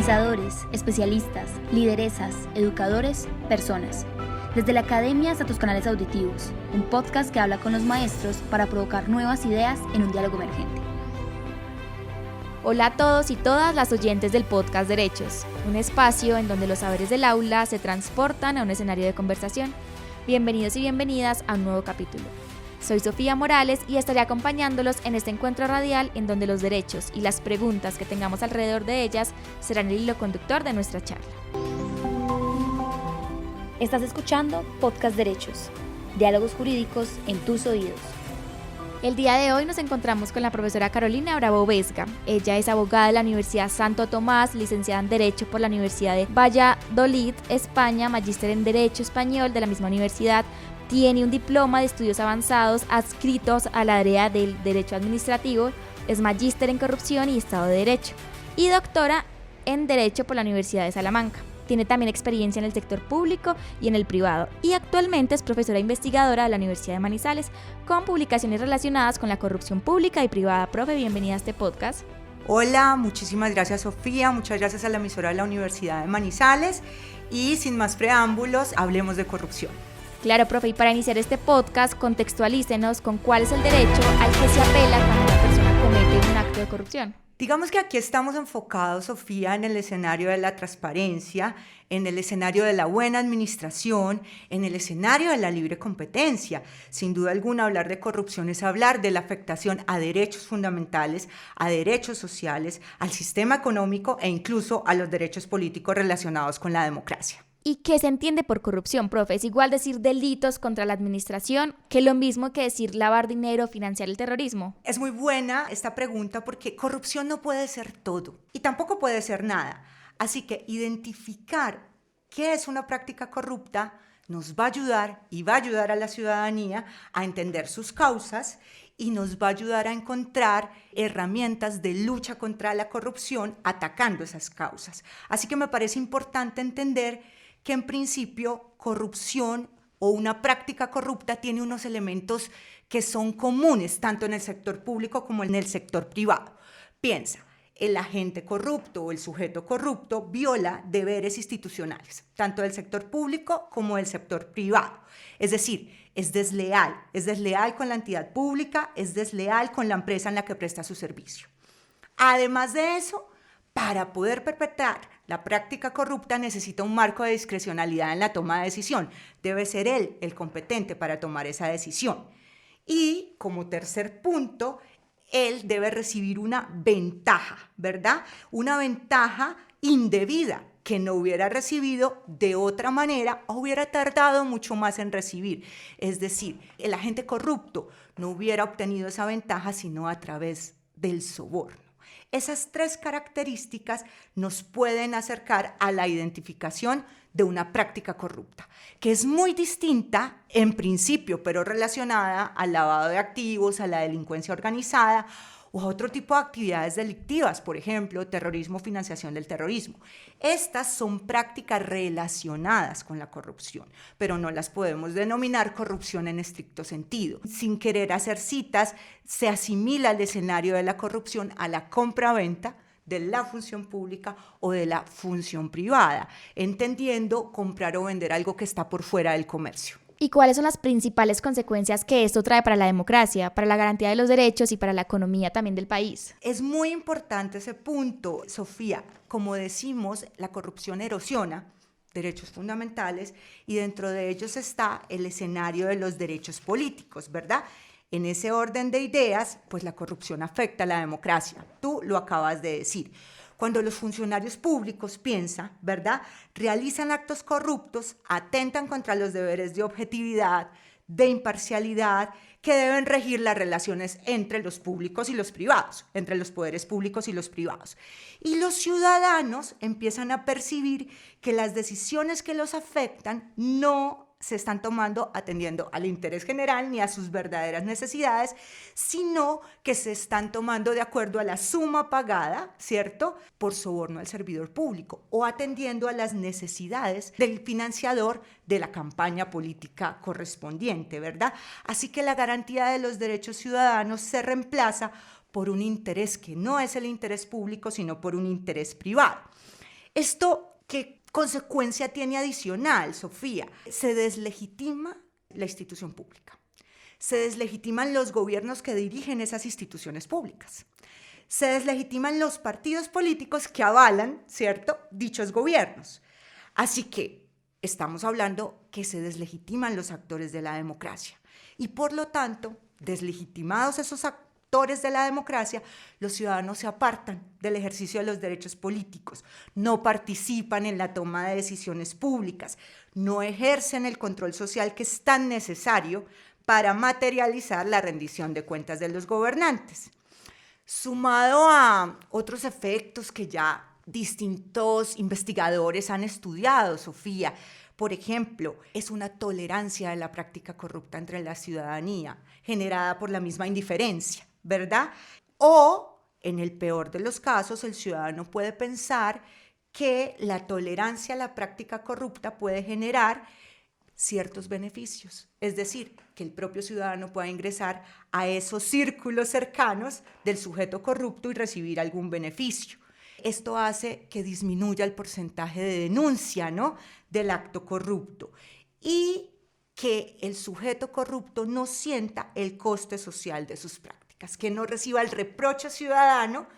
Organizadores, especialistas, lideresas, educadores, personas. Desde la academia hasta tus canales auditivos, un podcast que habla con los maestros para provocar nuevas ideas en un diálogo emergente. Hola a todos y todas las oyentes del podcast Derechos, un espacio en donde los saberes del aula se transportan a un escenario de conversación. Bienvenidos y bienvenidas a un nuevo capítulo. Soy Sofía Morales y estaré acompañándolos en este encuentro radial en donde los derechos y las preguntas que tengamos alrededor de ellas serán el hilo conductor de nuestra charla. Estás escuchando Podcast Derechos, diálogos jurídicos en tus oídos. El día de hoy nos encontramos con la profesora Carolina Bravo Vesga. Ella es abogada de la Universidad Santo Tomás, licenciada en Derecho por la Universidad de Valladolid, España, magíster en Derecho Español de la misma universidad. Tiene un diploma de estudios avanzados adscritos a la área del Derecho Administrativo, es magíster en Corrupción y Estado de Derecho y doctora en Derecho por la Universidad de Salamanca. Tiene también experiencia en el sector público y en el privado y actualmente es profesora investigadora de la Universidad de Manizales con publicaciones relacionadas con la corrupción pública y privada. Profe, bienvenida a este podcast. Hola, muchísimas gracias Sofía, muchas gracias a la emisora de la Universidad de Manizales y sin más preámbulos, hablemos de corrupción. Claro, profe, y para iniciar este podcast, contextualícenos con cuál es el derecho al que se apela cuando una persona comete un acto de corrupción. Digamos que aquí estamos enfocados, Sofía, en el escenario de la transparencia, en el escenario de la buena administración, en el escenario de la libre competencia. Sin duda alguna, hablar de corrupción es hablar de la afectación a derechos fundamentales, a derechos sociales, al sistema económico e incluso a los derechos políticos relacionados con la democracia. ¿Y qué se entiende por corrupción, profe? ¿Es igual decir delitos contra la administración que lo mismo que decir lavar dinero o financiar el terrorismo? Es muy buena esta pregunta porque corrupción no puede ser todo y tampoco puede ser nada. Así que identificar qué es una práctica corrupta nos va a ayudar y va a ayudar a la ciudadanía a entender sus causas y nos va a ayudar a encontrar herramientas de lucha contra la corrupción atacando esas causas. Así que me parece importante entender que en principio corrupción o una práctica corrupta tiene unos elementos que son comunes tanto en el sector público como en el sector privado. Piensa, el agente corrupto o el sujeto corrupto viola deberes institucionales, tanto del sector público como del sector privado. Es decir, es desleal con la entidad pública, es desleal con la empresa en la que presta su servicio. Además de eso, para poder perpetrar la práctica corrupta necesita un marco de discrecionalidad en la toma de decisión. Debe ser él el competente para tomar esa decisión. Y como tercer punto, él debe recibir una ventaja, ¿verdad? Una ventaja indebida que no hubiera recibido de otra manera o hubiera tardado mucho más en recibir. Es decir, el agente corrupto no hubiera obtenido esa ventaja sino a través del soborno. Esas tres características nos pueden acercar a la identificación de una práctica corrupta, que es muy distinta en principio, pero relacionada al lavado de activos, a la delincuencia organizada o a otro tipo de actividades delictivas, por ejemplo, terrorismo, financiación del terrorismo. Estas son prácticas relacionadas con la corrupción, pero no las podemos denominar corrupción en estricto sentido. Sin querer hacer citas, se asimila el escenario de la corrupción a la compra-venta de la función pública o de la función privada, entendiendo comprar o vender algo que está por fuera del comercio. ¿Y cuáles son las principales consecuencias que esto trae para la democracia, para la garantía de los derechos y para la economía también del país? Es muy importante ese punto, Sofía. Como decimos, la corrupción erosiona derechos fundamentales y dentro de ellos está el escenario de los derechos políticos, ¿verdad? En ese orden de ideas, pues la corrupción afecta a la democracia. Tú lo acabas de decir. Cuando los funcionarios públicos piensan, ¿verdad?, realizan actos corruptos, atentan contra los deberes de objetividad, de imparcialidad, que deben regir las relaciones entre los públicos y los privados, entre los poderes públicos y los privados. Y los ciudadanos empiezan a percibir que las decisiones que los afectan no se están tomando atendiendo al interés general ni a sus verdaderas necesidades, sino que se están tomando de acuerdo a la suma pagada, ¿cierto?, por soborno al servidor público o atendiendo a las necesidades del financiador de la campaña política correspondiente, ¿verdad? Así que la garantía de los derechos ciudadanos se reemplaza por un interés que no es el interés público, sino por un interés privado. ¿Esto qué consecuencia tiene adicional, Sofía? Se deslegitima la institución pública. Se deslegitiman los gobiernos que dirigen esas instituciones públicas. Se deslegitiman los partidos políticos que avalan, ¿cierto?, dichos gobiernos. Así que estamos hablando que se deslegitiman los actores de la democracia. Y por lo tanto, deslegitimados esos actores de la democracia, los ciudadanos se apartan del ejercicio de los derechos políticos, no participan en la toma de decisiones públicas, no ejercen el control social que es tan necesario para materializar la rendición de cuentas de los gobernantes. Sumado a otros efectos que ya distintos investigadores han estudiado, Sofía, por ejemplo, es una tolerancia de la práctica corrupta entre la ciudadanía, generada por la misma indiferencia, ¿verdad? O, en el peor de los casos, el ciudadano puede pensar que la tolerancia a la práctica corrupta puede generar ciertos beneficios, es decir, que el propio ciudadano pueda ingresar a esos círculos cercanos del sujeto corrupto y recibir algún beneficio. Esto hace que disminuya el porcentaje de denuncia, ¿no?, del acto corrupto y que el sujeto corrupto no sienta el coste social de sus prácticas, que no reciba el reproche ciudadano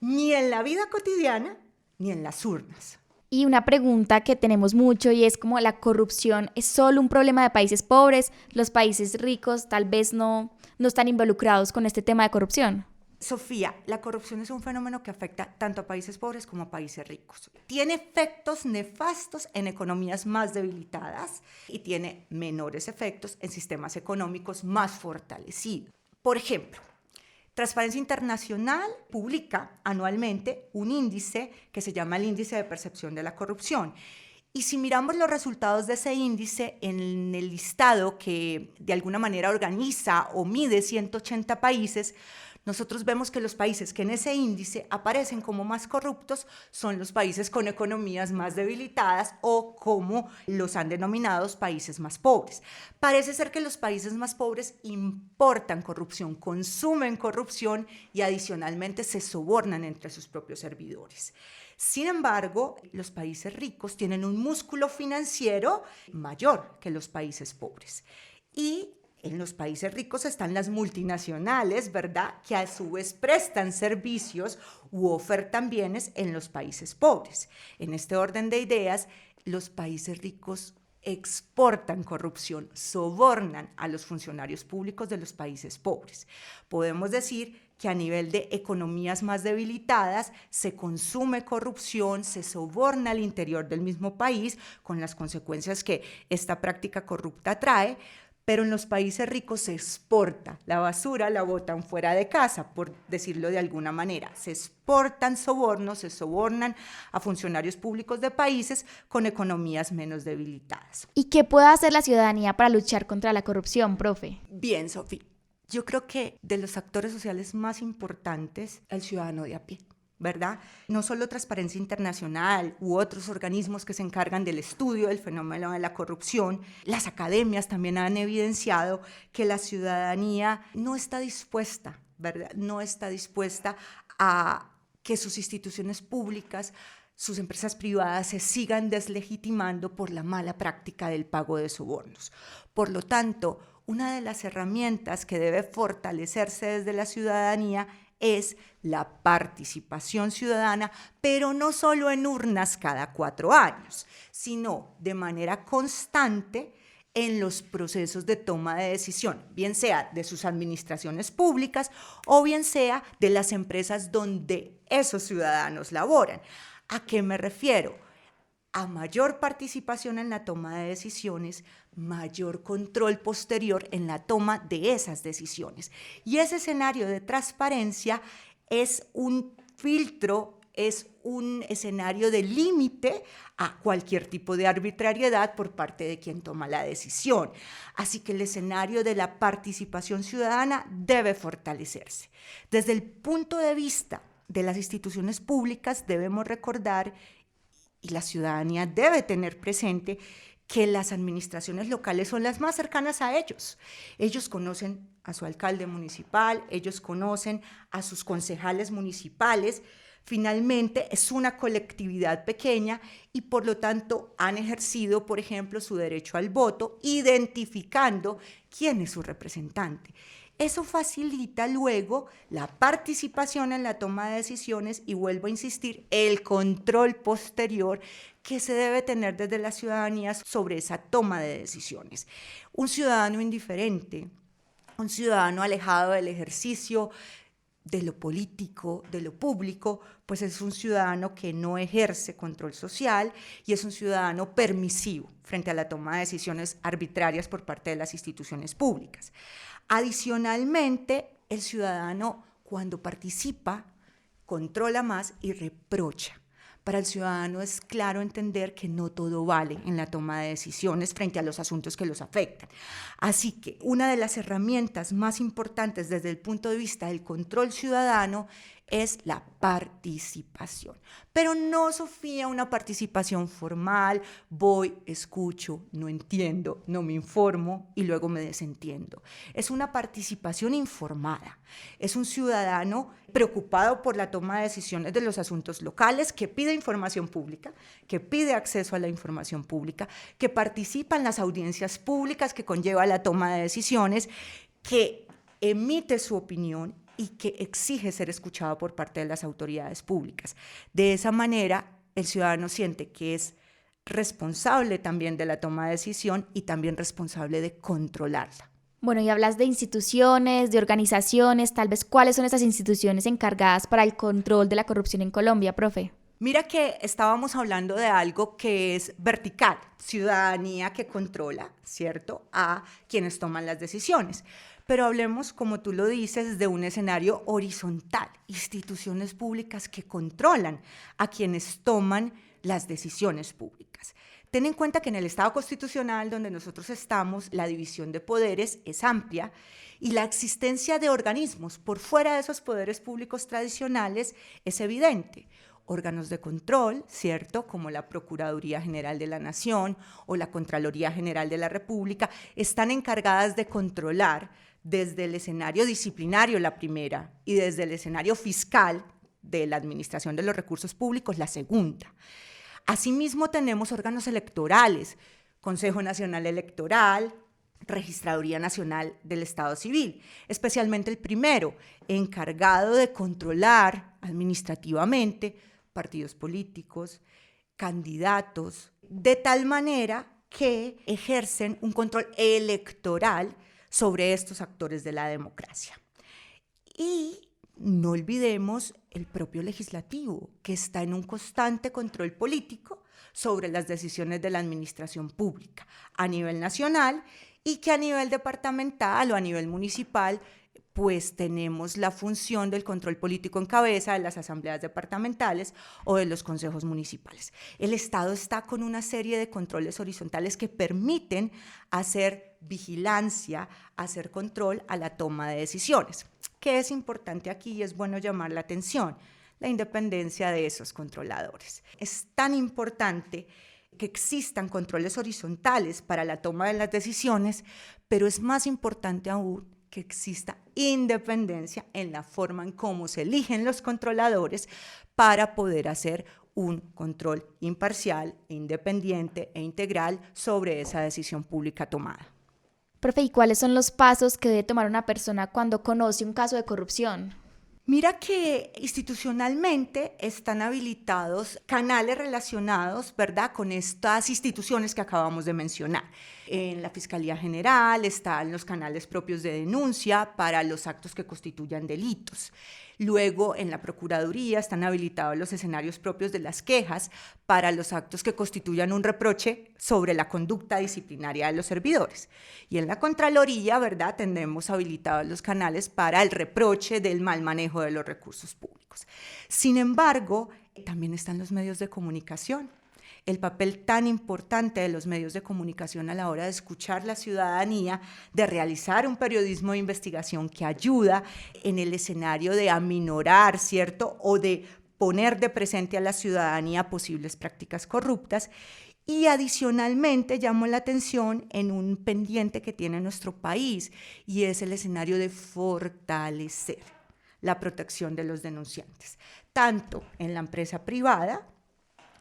ni en la vida cotidiana ni en las urnas. Y una pregunta que tenemos mucho y es como la corrupción es solo un problema de países pobres, los países ricos tal vez no están involucrados con este tema de corrupción. Sofía, la corrupción es un fenómeno que afecta tanto a países pobres como a países ricos. Tiene efectos nefastos en economías más debilitadas y tiene menores efectos en sistemas económicos más fortalecidos. Por ejemplo, Transparencia Internacional publica anualmente un índice que se llama el Índice de Percepción de la Corrupción. Y si miramos los resultados de ese índice en el listado que de alguna manera organiza o mide 180 países, nosotros vemos que los países que en ese índice aparecen como más corruptos son los países con economías más debilitadas o como los han denominado países más pobres. Parece ser que los países más pobres importan corrupción, consumen corrupción y adicionalmente se sobornan entre sus propios servidores. Sin embargo, los países ricos tienen un músculo financiero mayor que los países pobres. Y en los países ricos están las multinacionales, ¿verdad?, que a su vez prestan servicios u ofertan bienes en los países pobres. En este orden de ideas, los países ricos exportan corrupción, sobornan a los funcionarios públicos de los países pobres. Podemos decir que a nivel de economías más debilitadas se consume corrupción, se soborna al interior del mismo país con las consecuencias que esta práctica corrupta trae, pero en los países ricos se exporta, la basura la botan fuera de casa, por decirlo de alguna manera. Se exportan sobornos, se sobornan a funcionarios públicos de países con economías menos debilitadas. ¿Y qué puede hacer la ciudadanía para luchar contra la corrupción, profe? Bien, Sofía, yo creo que de los actores sociales más importantes, el ciudadano de a pie, ¿verdad? No solo Transparencia Internacional u otros organismos que se encargan del estudio del fenómeno de la corrupción, las academias también han evidenciado que la ciudadanía no está dispuesta, ¿verdad?, no está dispuesta a que sus instituciones públicas, sus empresas privadas se sigan deslegitimando por la mala práctica del pago de sobornos. Por lo tanto, una de las herramientas que debe fortalecerse desde la ciudadanía es la participación ciudadana, pero no solo en urnas cada 4 años, sino de manera constante en los procesos de toma de decisión, bien sea de sus administraciones públicas o bien sea de las empresas donde esos ciudadanos laboran. ¿A qué me refiero? A mayor participación en la toma de decisiones, mayor control posterior en la toma de esas decisiones. Y ese escenario de transparencia es un filtro, es un escenario de límite a cualquier tipo de arbitrariedad por parte de quien toma la decisión. Así que el escenario de la participación ciudadana debe fortalecerse. Desde el punto de vista de las instituciones públicas debemos recordar, y la ciudadanía debe tener presente, que las administraciones locales son las más cercanas a ellos. Ellos conocen a su alcalde municipal, ellos conocen a sus concejales municipales, Finalmente, es una colectividad pequeña y por lo tanto han ejercido, por ejemplo, su derecho al voto, identificando quién es su representante. Eso facilita luego la participación en la toma de decisiones y, vuelvo a insistir, el control posterior que se debe tener desde la ciudadanía sobre esa toma de decisiones. Un ciudadano indiferente, un ciudadano alejado del ejercicio de lo político, de lo público, pues es un ciudadano que no ejerce control social y es un ciudadano permisivo frente a la toma de decisiones arbitrarias por parte de las instituciones públicas. Adicionalmente, el ciudadano, cuando participa, controla más y reprocha. Para el ciudadano es claro entender que no todo vale en la toma de decisiones frente a los asuntos que los afectan. Así que una de las herramientas más importantes desde el punto de vista del control ciudadano es la participación. Pero no, Sofía, una participación formal, voy, escucho, no entiendo, no me informo y luego me desentiendo. Es una participación informada. Es un ciudadano preocupado por la toma de decisiones de los asuntos locales, que pide información pública, que pide acceso a la información pública, que participa en las audiencias públicas que conlleva la toma de decisiones, que emite su opinión y que exige ser escuchado por parte de las autoridades públicas. De esa manera, el ciudadano siente que es responsable también de la toma de decisión y también responsable de controlarla. Bueno, y hablas de instituciones, de organizaciones, tal vez ¿cuáles son esas instituciones encargadas para el control de la corrupción en Colombia, profe? Mira que estábamos hablando de algo que es vertical, ciudadanía que controla, ¿cierto?, a quienes toman las decisiones. Pero hablemos, como tú lo dices, de un escenario horizontal, instituciones públicas que controlan a quienes toman las decisiones públicas. Ten en cuenta que en el Estado constitucional donde nosotros estamos, la división de poderes es amplia y la existencia de organismos por fuera de esos poderes públicos tradicionales es evidente. Órganos de control, ¿cierto?, como la Procuraduría General de la Nación o la Contraloría General de la República, están encargadas de controlar desde el escenario disciplinario, la primera, y desde el escenario fiscal de la administración de los recursos públicos, la segunda. Asimismo, tenemos órganos electorales, Consejo Nacional Electoral, Registraduría Nacional del Estado Civil, especialmente el primero, encargado de controlar administrativamente partidos políticos, candidatos, de tal manera que ejercen un control electoral sobre estos actores de la democracia. Y no olvidemos el propio legislativo, que está en un constante control político sobre las decisiones de la administración pública a nivel nacional y que a nivel departamental o a nivel municipal pues tenemos la función del control político en cabeza de las asambleas departamentales o de los consejos municipales. El Estado está con una serie de controles horizontales que permiten hacer vigilancia, hacer control a la toma de decisiones. ¿Qué es importante aquí y es bueno llamar la atención? La independencia de esos controladores. Es tan importante que existan controles horizontales para la toma de las decisiones, pero es más importante aún que exista independencia en la forma en cómo se eligen los controladores para poder hacer un control imparcial, independiente e integral sobre esa decisión pública tomada. Profe, ¿y cuáles son los pasos que debe tomar una persona cuando conoce un caso de corrupción? Mira que institucionalmente están habilitados canales relacionados, ¿verdad?, con estas instituciones que acabamos de mencionar. En la Fiscalía General están los canales propios de denuncia para los actos que constituyan delitos. Luego, en la Procuraduría están habilitados los escenarios propios de las quejas para los actos que constituyan un reproche sobre la conducta disciplinaria de los servidores. Y en la Contraloría, ¿verdad?, tenemos habilitados los canales para el reproche del mal manejo de los recursos públicos. Sin embargo, también están los medios de comunicación. El papel tan importante de los medios de comunicación a la hora de escuchar la ciudadanía, de realizar un periodismo de investigación que ayuda en el escenario de aminorar, ¿cierto?, o de poner de presente a la ciudadanía posibles prácticas corruptas. Y adicionalmente llamo la atención en un pendiente que tiene nuestro país y es el escenario de fortalecer la protección de los denunciantes, tanto en la empresa privada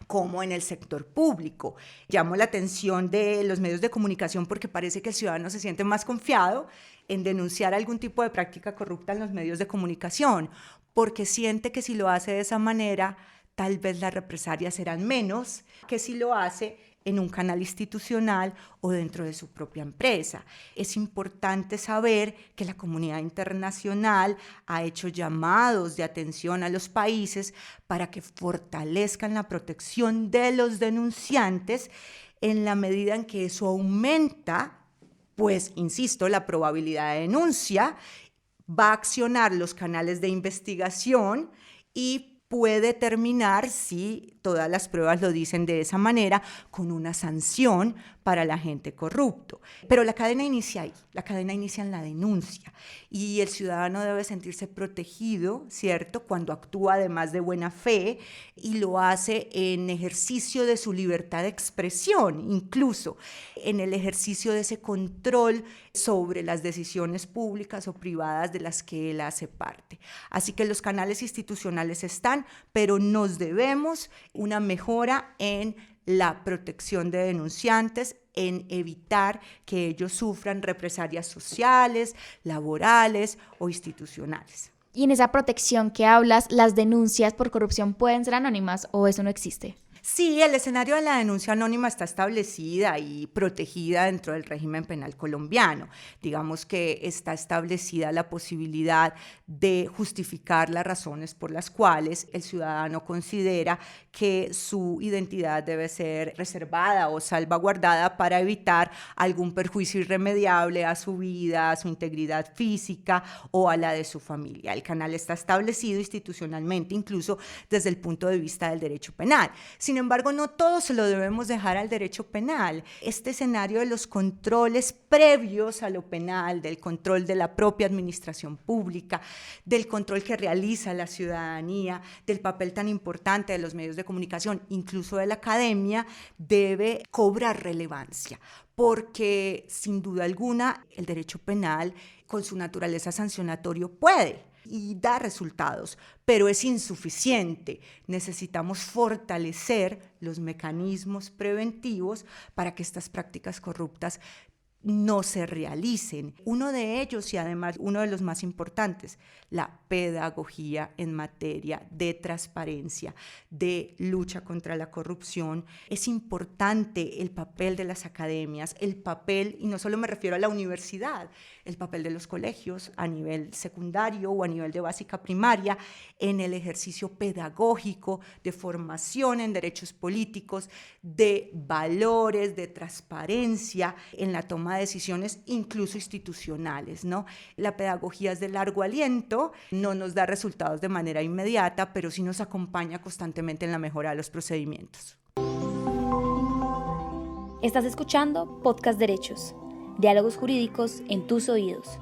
como en el sector público. Llamo la atención de los medios de comunicación porque parece que el ciudadano se siente más confiado en denunciar algún tipo de práctica corrupta en los medios de comunicación, porque siente que si lo hace de esa manera, tal vez las represalias serán menos que si lo hace en un canal institucional o dentro de su propia empresa. Es importante saber que la comunidad internacional ha hecho llamados de atención a los países para que fortalezcan la protección de los denunciantes en la medida en que eso aumenta, pues, insisto, la probabilidad de denuncia, va a accionar los canales de investigación y puede terminar, si todas las pruebas lo dicen de esa manera, con una sanción para el agente corrupto. Pero la cadena inicia ahí, la cadena inicia en la denuncia y el ciudadano debe sentirse protegido, ¿cierto?, cuando actúa además de buena fe y lo hace en ejercicio de su libertad de expresión, incluso en el ejercicio de ese control sobre las decisiones públicas o privadas de las que él hace parte. Así que los canales institucionales están, pero nos debemos una mejora en la protección de denunciantes, en evitar que ellos sufran represalias sociales, laborales o institucionales. Y en esa protección que hablas, ¿las denuncias por corrupción pueden ser anónimas o eso no existe? Sí, el escenario de la denuncia anónima está establecida y protegida dentro del régimen penal colombiano. Digamos que está establecida la posibilidad de justificar las razones por las cuales el ciudadano considera que su identidad debe ser reservada o salvaguardada para evitar algún perjuicio irremediable a su vida, a su integridad física o a la de su familia. El canal está establecido institucionalmente, incluso desde el punto de vista del derecho penal. Sin embargo, no todo se lo debemos dejar al derecho penal. Este escenario de los controles previos a lo penal, del control de la propia administración pública, del control que realiza la ciudadanía, del papel tan importante de los medios de comunicación, incluso de la academia, debe cobrar relevancia, porque sin duda alguna el derecho penal, con su naturaleza sancionatorio, puede y da resultados, pero es insuficiente. Necesitamos fortalecer los mecanismos preventivos para que estas prácticas corruptas no se realicen. Uno de ellos, y además uno de los más importantes, la pedagogía en materia de transparencia, de lucha contra la corrupción. Es importante el papel de las academias, el papel, y no solo me refiero a la universidad, el papel de los colegios a nivel secundario o a nivel de básica primaria en el ejercicio pedagógico de formación en derechos políticos, de valores, de transparencia en la toma de decisiones, incluso institucionales, ¿no? La pedagogía es de largo aliento, no nos da resultados de manera inmediata, pero sí nos acompaña constantemente en la mejora de los procedimientos. Estás escuchando Podcast Derechos, diálogos jurídicos en tus oídos.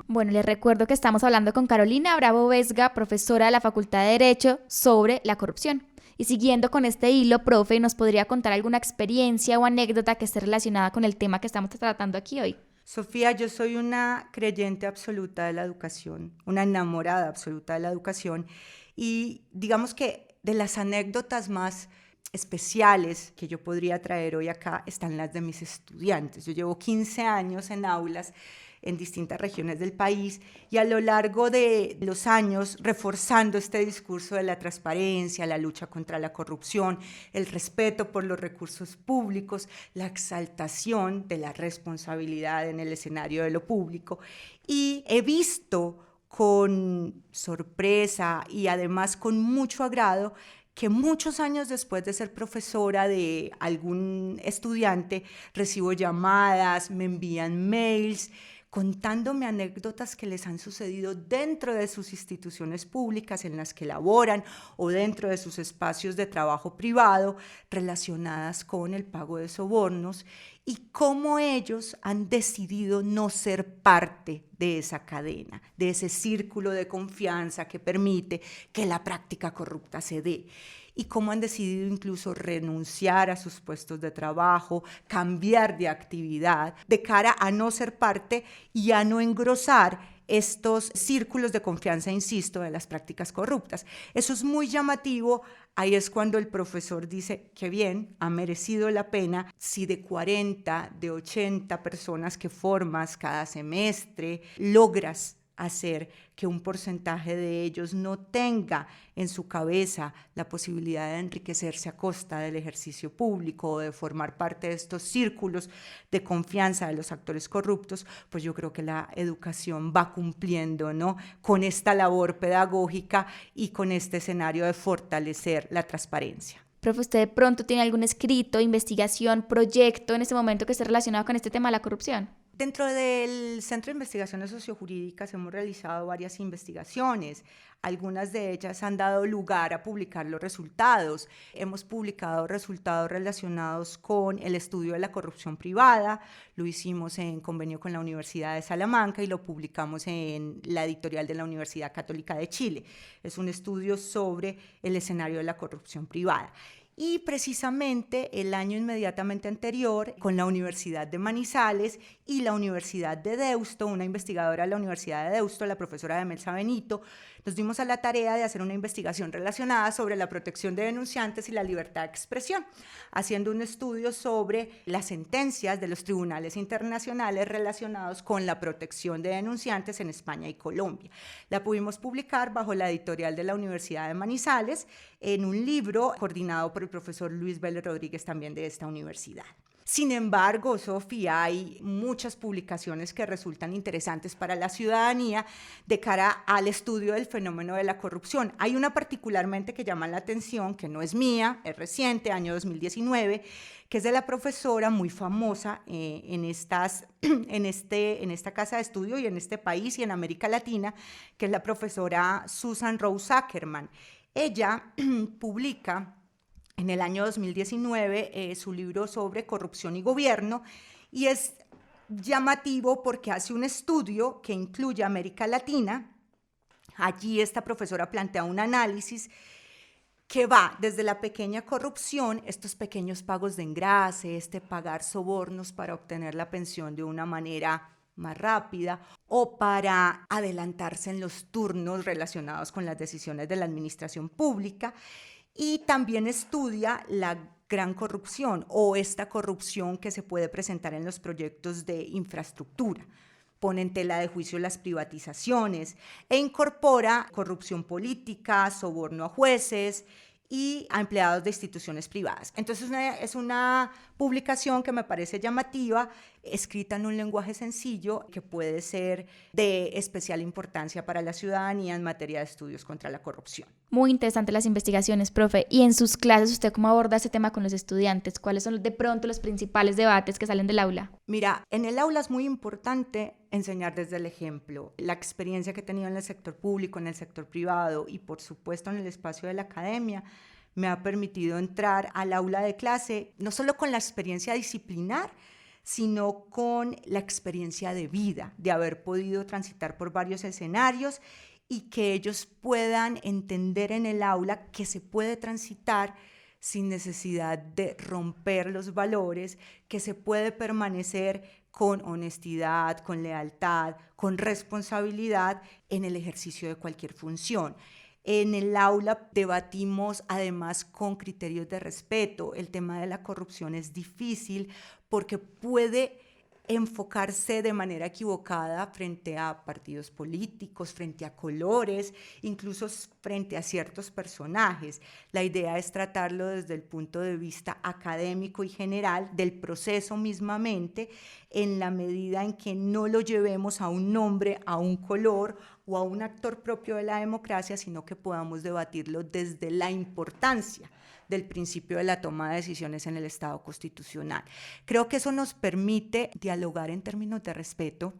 Bueno, les recuerdo que estamos hablando con Carolina Bravo Vesga, profesora de la Facultad de Derecho, sobre la corrupción. Y siguiendo con este hilo, profe, ¿nos podría contar alguna experiencia o anécdota que esté relacionada con el tema que estamos tratando aquí hoy? Sofía, yo soy una creyente absoluta de la educación, una enamorada absoluta de la educación, y digamos que de las anécdotas más especiales que yo podría traer hoy acá están las de mis estudiantes. Yo llevo 15 años en aulas en distintas regiones del país y a lo largo de los años reforzando este discurso de la transparencia, la lucha contra la corrupción, el respeto por los recursos públicos, la exaltación de la responsabilidad en el escenario de lo público. Y he visto con sorpresa y además con mucho agrado que muchos años después de ser profesora de algún estudiante, recibo llamadas, me envían mails, contándome anécdotas que les han sucedido dentro de sus instituciones públicas en las que laboran o dentro de sus espacios de trabajo privado relacionadas con el pago de sobornos y cómo ellos han decidido no ser parte de esa cadena, de ese círculo de confianza que permite que la práctica corrupta se dé. Y cómo han decidido incluso renunciar a sus puestos de trabajo, cambiar de actividad, de cara a no ser parte y a no engrosar estos círculos de confianza, insisto, de las prácticas corruptas. Eso es muy llamativo. Ahí es cuando el profesor dice, qué bien, ha merecido la pena si de 40, de 80 personas que formas cada semestre, logras hacer que un porcentaje de ellos no tenga en su cabeza la posibilidad de enriquecerse a costa del ejercicio público o de formar parte de estos círculos de confianza de los actores corruptos, pues yo creo que la educación va cumpliendo, ¿no?, con esta labor pedagógica y con este escenario de fortalecer la transparencia. Profe, ¿usted de pronto tiene algún escrito, investigación, proyecto en este momento que esté relacionado con este tema de la corrupción? Dentro del Centro de Investigaciones Sociojurídicas hemos realizado varias investigaciones. Algunas de ellas han dado lugar a publicar los resultados. Hemos publicado resultados relacionados con el estudio de la corrupción privada. Lo hicimos en convenio con la Universidad de Salamanca y lo publicamos en la editorial de la Universidad Católica de Chile. Es un estudio sobre el escenario de la corrupción privada. Y precisamente el año inmediatamente anterior, con la Universidad de Manizales y la Universidad de Deusto, una investigadora de la Universidad de Deusto, la profesora Demelsa Benito, nos dimos a la tarea de hacer una investigación relacionada sobre la protección de denunciantes y la libertad de expresión, haciendo un estudio sobre las sentencias de los tribunales internacionales relacionados con la protección de denunciantes en España y Colombia. La pudimos publicar bajo la editorial de la Universidad de Manizales en un libro coordinado por el profesor Luis Vélez Rodríguez, también de esta universidad. Sin embargo, Sofía, hay muchas publicaciones que resultan interesantes para la ciudadanía de cara al estudio del fenómeno de la corrupción. Hay una particularmente que llama la atención, que no es mía, es reciente, año 2019, que es de la profesora muy famosa en esta casa de estudio y en este país y en América Latina, que es la profesora Susan Rose Ackerman. Ella publica en el año 2019 su libro sobre corrupción y gobierno, y es llamativo porque hace un estudio que incluye América Latina. Allí esta profesora plantea un análisis que va desde la pequeña corrupción, estos pequeños pagos de engrase, pagar sobornos para obtener la pensión de una manera más rápida o para adelantarse en los turnos relacionados con las decisiones de la administración pública. Y también estudia la gran corrupción o esta corrupción que se puede presentar en los proyectos de infraestructura. Pone en tela de juicio las privatizaciones e incorpora corrupción política, soborno a jueces y a empleados de instituciones privadas. Entonces es una publicación que me parece llamativa, escrita en un lenguaje sencillo que puede ser de especial importancia para la ciudadanía en materia de estudios contra la corrupción. Muy interesantes las investigaciones, profe. Y en sus clases, ¿usted cómo aborda ese tema con los estudiantes? ¿Cuáles son de pronto los principales debates que salen del aula? Mira, en el aula es muy importante enseñar desde el ejemplo. La experiencia que he tenido en el sector público, en el sector privado y por supuesto en el espacio de la academia me ha permitido entrar al aula de clase no solo con la experiencia disciplinar, sino con la experiencia de vida, de haber podido transitar por varios escenarios y que ellos puedan entender en el aula que se puede transitar sin necesidad de romper los valores, que se puede permanecer con honestidad, con lealtad, con responsabilidad en el ejercicio de cualquier función. En el aula debatimos además con criterios de respeto. El tema de la corrupción es difícil porque puede enfocarse de manera equivocada frente a partidos políticos, frente a colores, incluso frente a ciertos personajes. La idea es tratarlo desde el punto de vista académico y general del proceso mismamente, en la medida en que no lo llevemos a un nombre, a un color o a un actor propio de la democracia, sino que podamos debatirlo desde la importancia del principio de la toma de decisiones en el Estado constitucional. Creo que eso nos permite dialogar en términos de respeto,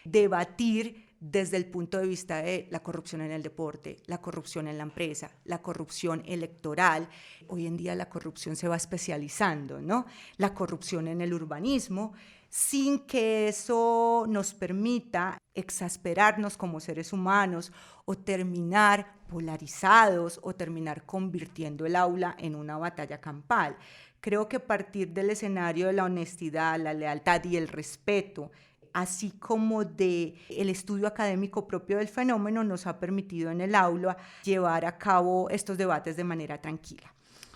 debatir desde el punto de vista de la corrupción en el deporte, la corrupción en la empresa, la corrupción electoral. Hoy en día la corrupción se va especializando, ¿no? La corrupción en el urbanismo, sin que eso nos permita exasperarnos como seres humanos o terminar polarizados o terminar convirtiendo el aula en una batalla campal. Creo que partir del escenario de la honestidad, la lealtad y el respeto así como del estudio académico propio del fenómeno, nos ha permitido en el aula llevar a cabo estos debates de manera tranquila.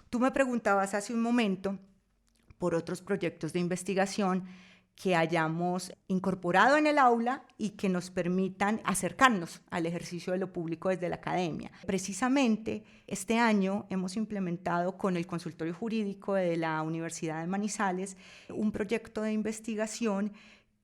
Tú me preguntabas hace un momento por otros proyectos de investigación que hayamos incorporado en el aula y que nos permitan acercarnos al ejercicio de lo público desde la academia. Precisamente este año hemos implementado con el consultorio jurídico de la Universidad de Manizales un proyecto de investigación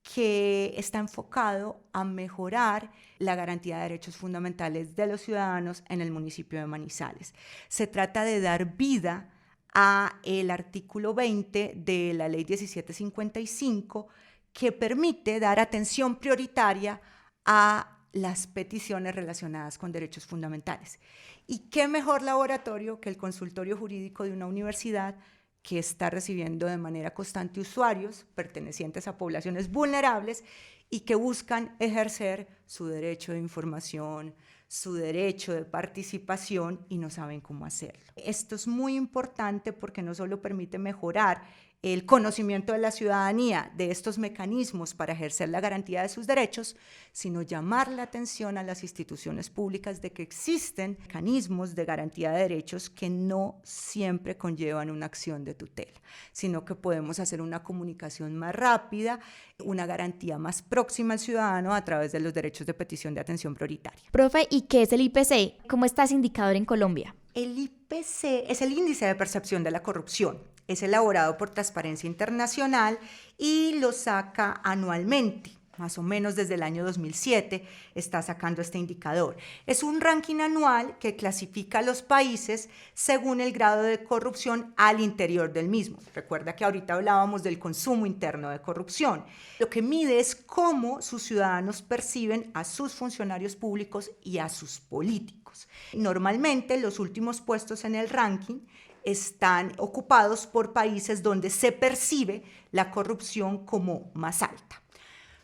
que está enfocado a mejorar la garantía de derechos fundamentales de los ciudadanos en el municipio de Manizales. Se trata de dar vida a el artículo 20 de la Ley 1755, que permite dar atención prioritaria a las peticiones relacionadas con derechos fundamentales. ¿Y qué mejor laboratorio que el consultorio jurídico de una universidad que está recibiendo de manera constante usuarios pertenecientes a poblaciones vulnerables y que buscan ejercer su derecho de información, su derecho de participación y no saben cómo hacerlo? Esto es muy importante porque no solo permite mejorar el conocimiento de la ciudadanía de estos mecanismos para ejercer la garantía de sus derechos, sino llamar la atención a las instituciones públicas de que existen mecanismos de garantía de derechos que no siempre conllevan una acción de tutela, sino que podemos hacer una comunicación más rápida, una garantía más próxima al ciudadano a través de los derechos de petición de atención prioritaria. Profe, ¿y qué es el IPC? ¿Cómo está ese indicador en Colombia? El IPC es el índice de percepción de la corrupción. Es elaborado por Transparencia Internacional y lo saca anualmente, más o menos desde el año 2007 está sacando este indicador. Es un ranking anual que clasifica a los países según el grado de corrupción al interior del mismo. Recuerda que ahorita hablábamos del consumo interno de corrupción. Lo que mide es cómo sus ciudadanos perciben a sus funcionarios públicos y a sus políticos. Normalmente los últimos puestos en el ranking están ocupados por países donde se percibe la corrupción como más alta.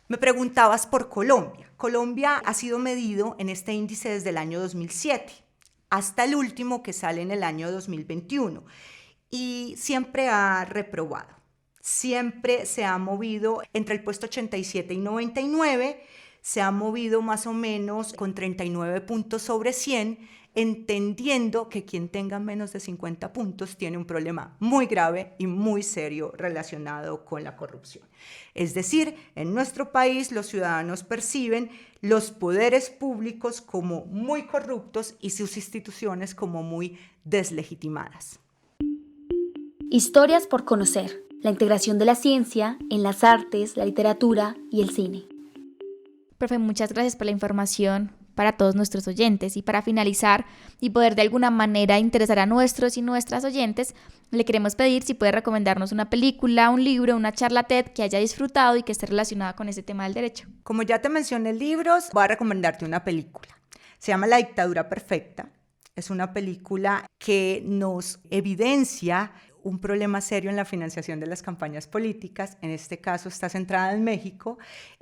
Me preguntabas por Colombia. Colombia ha sido medido en este índice desde el año 2007 hasta el último que sale en el año 2021 y siempre ha reprobado. Siempre se ha movido entre el puesto 87 y 99, se ha movido más o menos con 39 puntos sobre 100, entendiendo que quien tenga menos de 50 puntos tiene un problema muy grave y muy serio relacionado con la corrupción. Es decir, en nuestro país los ciudadanos perciben los poderes públicos como muy corruptos y sus instituciones como muy deslegitimadas. Historias por conocer. La integración de la ciencia en las artes, la literatura y el cine. Profe, muchas gracias por la información para todos nuestros oyentes. Y para finalizar y poder de alguna manera interesar a nuestros y nuestras oyentes, le queremos pedir si puede recomendarnos una película, un libro, una charla TED que haya disfrutado y que esté relacionada con ese tema del derecho. Como ya te mencioné libros, voy a recomendarte una película. Se llama La dictadura perfecta. Es una película que nos evidencia un problema serio en la financiación de las campañas políticas. En este caso está centrada en México,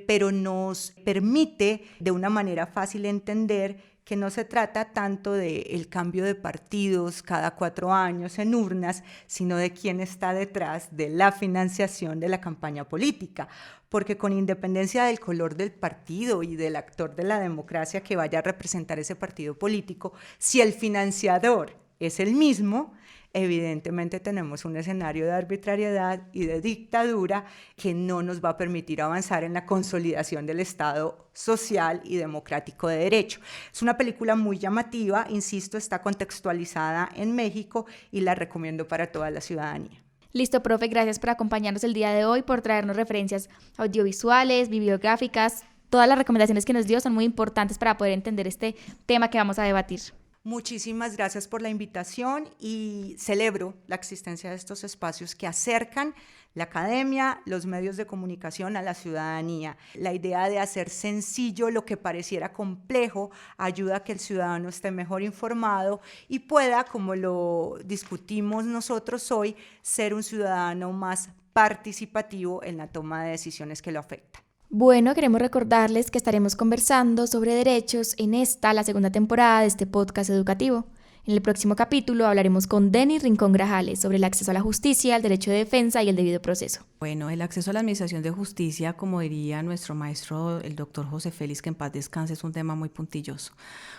pero nos permite de una manera fácil entender que no se trata tanto del cambio de partidos cada 4 años en urnas, sino de quién está detrás de la financiación de la campaña política. Porque con independencia del color del partido y del actor de la democracia que vaya a representar ese partido político, si el financiador es el mismo, evidentemente tenemos un escenario de arbitrariedad y de dictadura que no nos va a permitir avanzar en la consolidación del Estado social y democrático de derecho. Es una película muy llamativa, insisto, está contextualizada en México y la recomiendo para toda la ciudadanía. Listo, profe, gracias por acompañarnos el día de hoy, por traernos referencias audiovisuales, bibliográficas. Todas las recomendaciones que nos dio son muy importantes para poder entender este tema que vamos a debatir. Muchísimas gracias por la invitación y celebro la existencia de estos espacios que acercan la academia, los medios de comunicación a la ciudadanía. La idea de hacer sencillo lo que pareciera complejo ayuda a que el ciudadano esté mejor informado y pueda, como lo discutimos nosotros hoy, ser un ciudadano más participativo en la toma de decisiones que lo afectan. Bueno, queremos recordarles que estaremos conversando sobre derechos en la segunda temporada de este podcast educativo. En el próximo capítulo hablaremos con Denis Rincón Grajales sobre el acceso a la justicia, el derecho de defensa y el debido proceso. Bueno, el acceso a la administración de justicia, como diría nuestro maestro, el doctor José Félix, que en paz descanse, es un tema muy puntilloso,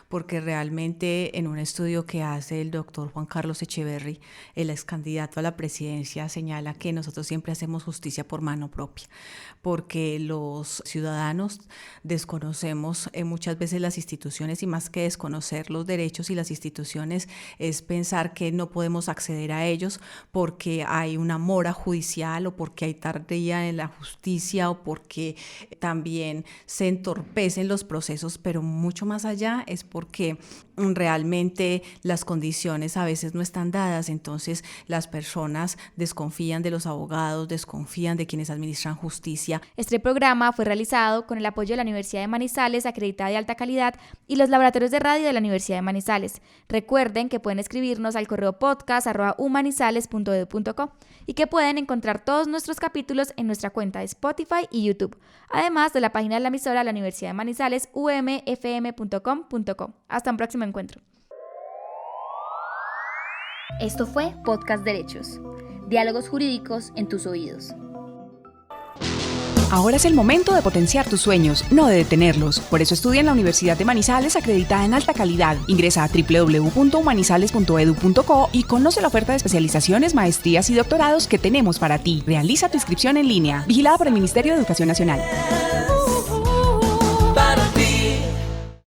porque realmente en un estudio que hace el doctor Juan Carlos Echeverry, el ex candidato a la presidencia, señala que nosotros siempre hacemos justicia por mano propia, porque los ciudadanos desconocemos muchas veces las instituciones, y más que desconocer los derechos y las instituciones es pensar que no podemos acceder a ellos porque hay una mora judicial o porque hay tardía en la justicia o porque también se entorpecen los procesos, pero mucho más allá es porque realmente las condiciones a veces no están dadas, entonces las personas desconfían de los abogados, desconfían de quienes administran justicia. Este programa fue realizado con el apoyo de la Universidad de Manizales, acreditada de alta calidad, y los laboratorios de radio de la Universidad de Manizales. Recuerden que pueden escribirnos al correo podcast@umanizales.edu.co y que pueden encontrar todos nuestros capítulos en nuestra cuenta de Spotify y YouTube, además de la página de la emisora de la Universidad de Manizales, umfm.com.co. Hasta un próximo encuentro. Esto fue Podcast Derechos. Diálogos jurídicos en tus oídos. Ahora es el momento de potenciar tus sueños, no de detenerlos. Por eso estudia en la Universidad de Manizales, acreditada en alta calidad. Ingresa a www.humanizales.edu.co y conoce la oferta de especializaciones, maestrías y doctorados que tenemos para ti. Realiza tu inscripción en línea. Vigilada por el Ministerio de Educación Nacional.